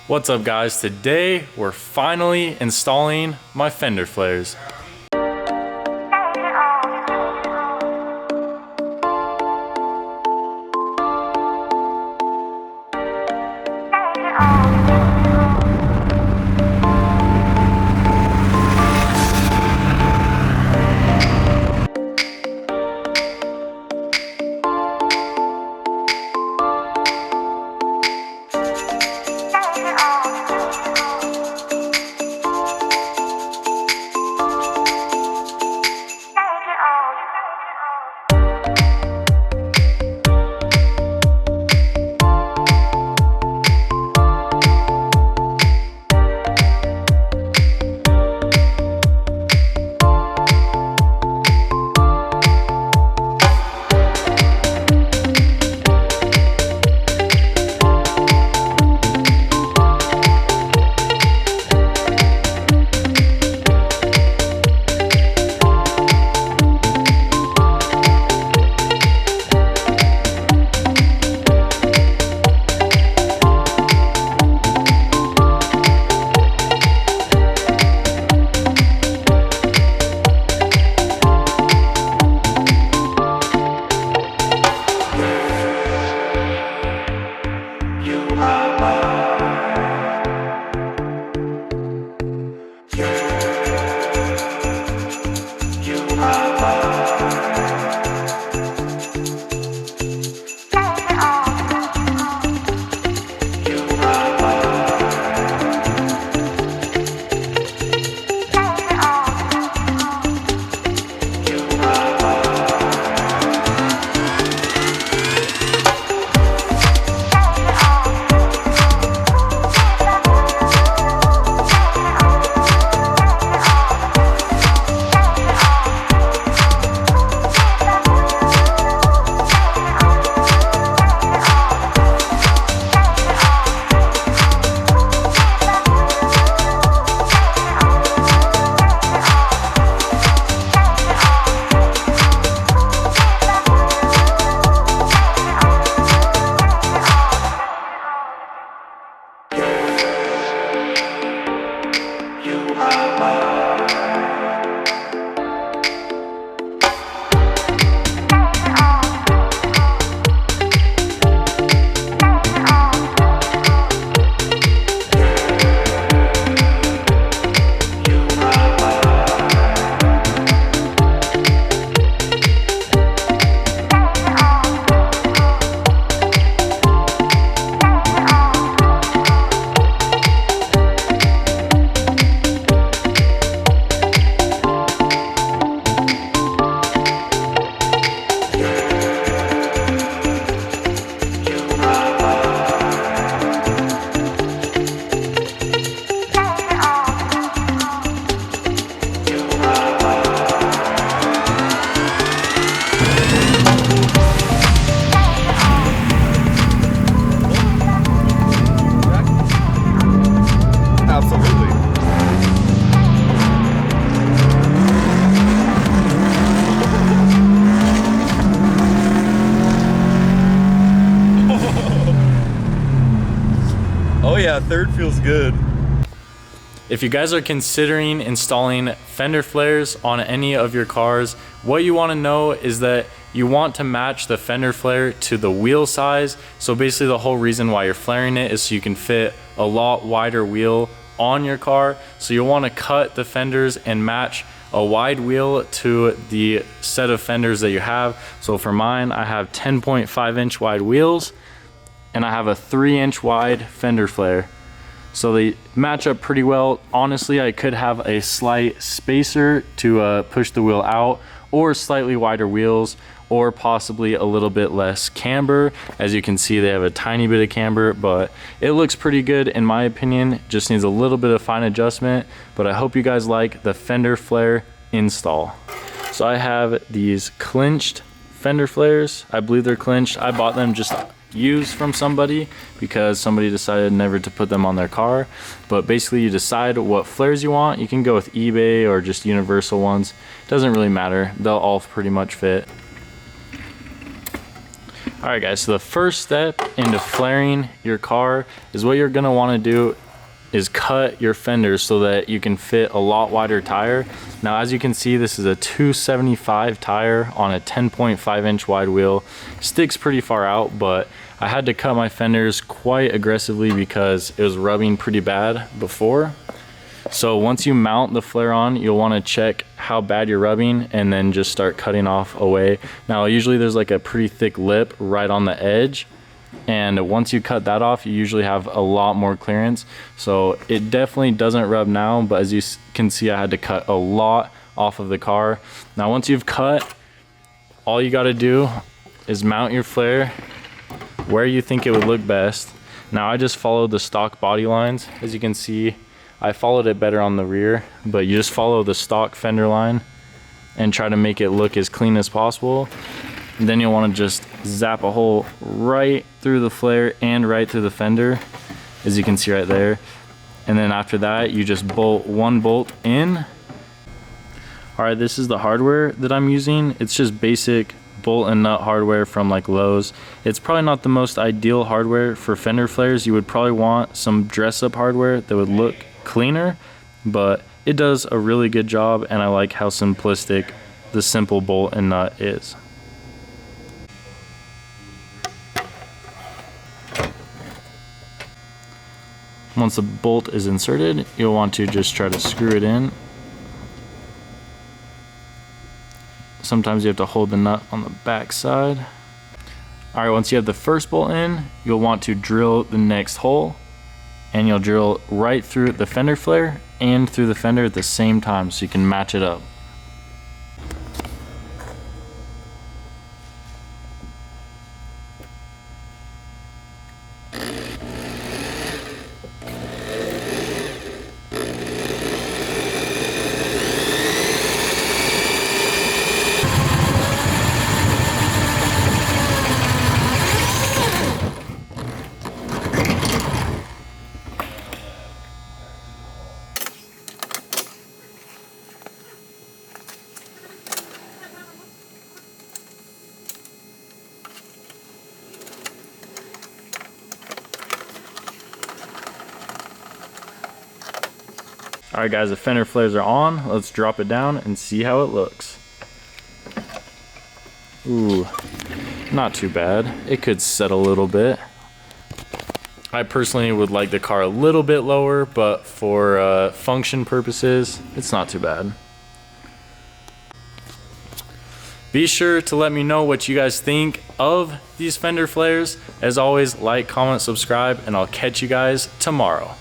What's up guys, today we're finally installing my fender flares. Oh yeah, third feels good. If you guys are considering installing fender flares on any of your cars, what you want to know is that you want to match the fender flare to the wheel size. So basically the whole reason why you're flaring it is so you can fit a lot wider wheel on your car. So you'll want to cut the fenders and match a wide wheel to the set of fenders that you have. So for mine, I have 10.5 inch wide wheels and I have a 3-inch wide fender flare. So they match up pretty well. Honestly, I could have a slight spacer to push the wheel out, or slightly wider wheels, or possibly a little bit less camber. As you can see, they have a tiny bit of camber, but it looks pretty good in my opinion. Just needs a little bit of fine adjustment, but I hope you guys like the fender flare install. So I have these clinched fender flares. I believe they're clinched. I bought them just used from somebody because somebody decided never to put them on their car. But basically you decide what flares you want. You can go with eBay or just universal ones. Doesn't really matter. They'll all pretty much fit. All right guys, so the first step into flaring your car is what you're gonna wanna do is cut your fenders so that you can fit a lot wider tire. Now, as you can see, this is a 275 tire on a 10.5 inch wide wheel. Sticks pretty far out, but I had to cut my fenders quite aggressively because it was rubbing pretty bad before. So once you mount the flare on, you'll want to check how bad you're rubbing and then just start cutting off away. Now, usually there's like a pretty thick lip right on the edge, and once you cut that off, you usually have a lot more clearance. So it definitely doesn't rub now, but as you can see, I had to cut a lot off of the car. Now, once you've cut, all you got to do is mount your flare where you think it would look best. Now, I just followed the stock body lines. As you can see, I followed it better on the rear, but you just follow the stock fender line and try to make it look as clean as possible. And then you'll want to just zap a hole right through the flare and right through the fender, as you can see right there. And then after that, you just bolt one bolt in. All right, this is the hardware that I'm using. It's just basic bolt and nut hardware from like Lowe's. It's probably not the most ideal hardware for fender flares. You would probably want some dress up hardware that would look cleaner, but it does a really good job, and I like how simplistic the simple bolt and nut is. Once the bolt is inserted, you'll want to just try to screw it in. Sometimes you have to hold the nut on the back side. All right, once you have the first bolt in, you'll want to drill the next hole, and you'll drill right through the fender flare and through the fender at the same time so you can match it up. All right guys, the fender flares are on. Let's drop it down and see how it looks. Ooh, not too bad. It could set a little bit. I personally would like the car a little bit lower, but for function purposes, it's not too bad. Be sure to let me know what you guys think of these fender flares. As always, like, comment, subscribe, and I'll catch you guys tomorrow.